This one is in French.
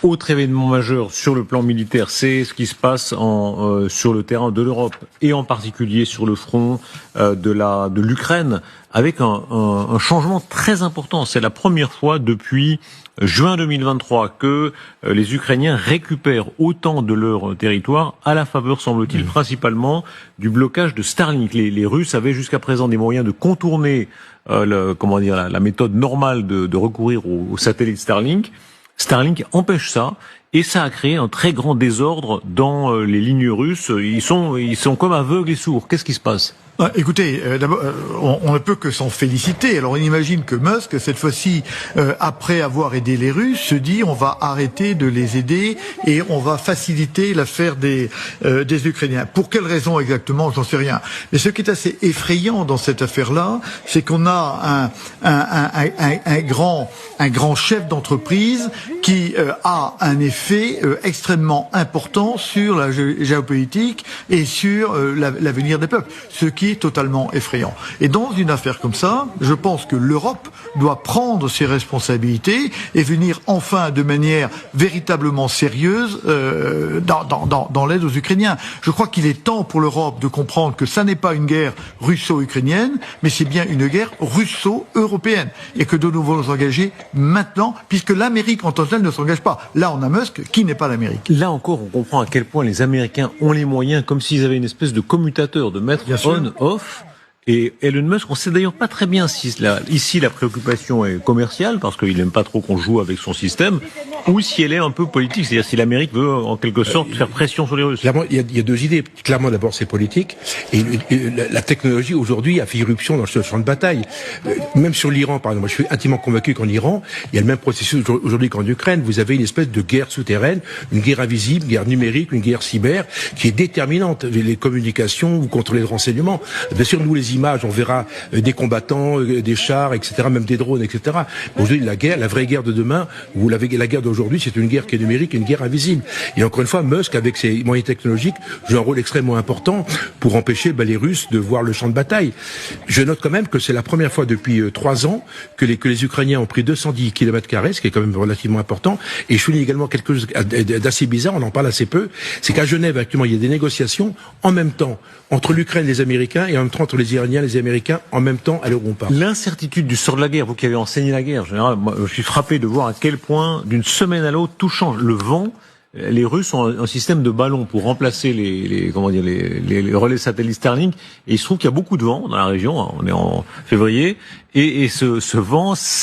Autre événement majeur sur le plan militaire, c'est ce qui se passe sur le terrain de l'Europe et en particulier sur le front de l'Ukraine, avec un changement très important. C'est la première fois depuis juin 2023 que les Ukrainiens récupèrent autant de leur territoire à la faveur, semble-t-il, principalement du blocage de Starlink. Les Russes avaient jusqu'à présent des moyens de contourner la méthode normale de recourir au satellite Starlink. Starlink empêche ça, et ça a créé un très grand désordre dans les lignes russes. Ils sont comme aveugles et sourds. Qu'est-ce qui se passe ? Écoutez, d'abord, on ne peut que s'en féliciter. Alors on imagine que Musk, cette fois-ci, après avoir aidé les Russes, se dit on va arrêter de les aider et on va faciliter l'affaire des Ukrainiens. Pour quelle raison exactement, j'en sais rien. Mais ce qui est assez effrayant dans cette affaire-là, c'est qu'on a un grand chef d'entreprise qui a un effet extrêmement important sur la géopolitique et sur l'avenir des peuples, ce qui est totalement effrayant. Et dans une affaire comme ça, je pense que l'Europe doit prendre ses responsabilités et venir enfin de manière véritablement sérieuse dans l'aide aux Ukrainiens. Je crois qu'il est temps pour l'Europe de comprendre que ça n'est pas une guerre russo-ukrainienne, mais c'est bien une guerre russo-européenne, et que nous devons nous engager maintenant, puisque l'Amérique en tant que telle ne s'engage pas. Là, on a Musk qui n'est pas l'Amérique. Là encore, on comprend à quel point les Américains ont les moyens, comme s'ils avaient une espèce de commutateur, de mettre on-off. Et Elon Musk, on sait d'ailleurs pas très bien si ici la préoccupation est commerciale, parce qu'il n'aime pas trop qu'on joue avec son système, ou si elle est un peu politique, c'est-à-dire si l'Amérique veut en quelque sorte faire pression sur les Russes. Clairement, il y a deux idées. Clairement, d'abord, c'est politique, et la technologie aujourd'hui a fait irruption dans ce champ de bataille. Même sur l'Iran, par exemple, moi, je suis intimement convaincu qu'en Iran, il y a le même processus aujourd'hui qu'en Ukraine. Vous avez une espèce de guerre souterraine, une guerre invisible, une guerre numérique, une guerre cyber, qui est déterminante. Les communications, vous contrôlez le renseignement. Bien sûr, nous, les images, on verra des combattants, des chars, etc., même des drones, etc. Aujourd'hui, la vraie guerre de demain, ou la guerre d'aujourd'hui, c'est une guerre qui est numérique, une guerre invisible. Et encore une fois, Musk, avec ses moyens technologiques, joue un rôle extrêmement important pour empêcher les Russes de voir le champ de bataille. Je note quand même que c'est la première fois depuis 3 ans que les Ukrainiens ont pris 210 km², ce qui est quand même relativement important. Et je souligne également quelque chose d'assez bizarre, on en parle assez peu, c'est qu'à Genève, actuellement, il y a des négociations en même temps entre l'Ukraine et les Américains, et en même temps entre les Iraniens et les Américains, en même temps à l'heure où on parle. L'incertitude du sort de la guerre, vous qui avez enseigné la guerre, en général, moi, je suis frappé de voir à quel point, d'une semaine à l'autre, tout change. Le vent, les Russes ont un système de ballons pour remplacer les relais satellites Starlink, et il se trouve qu'il y a beaucoup de vent dans la région, on est en février, et ce vent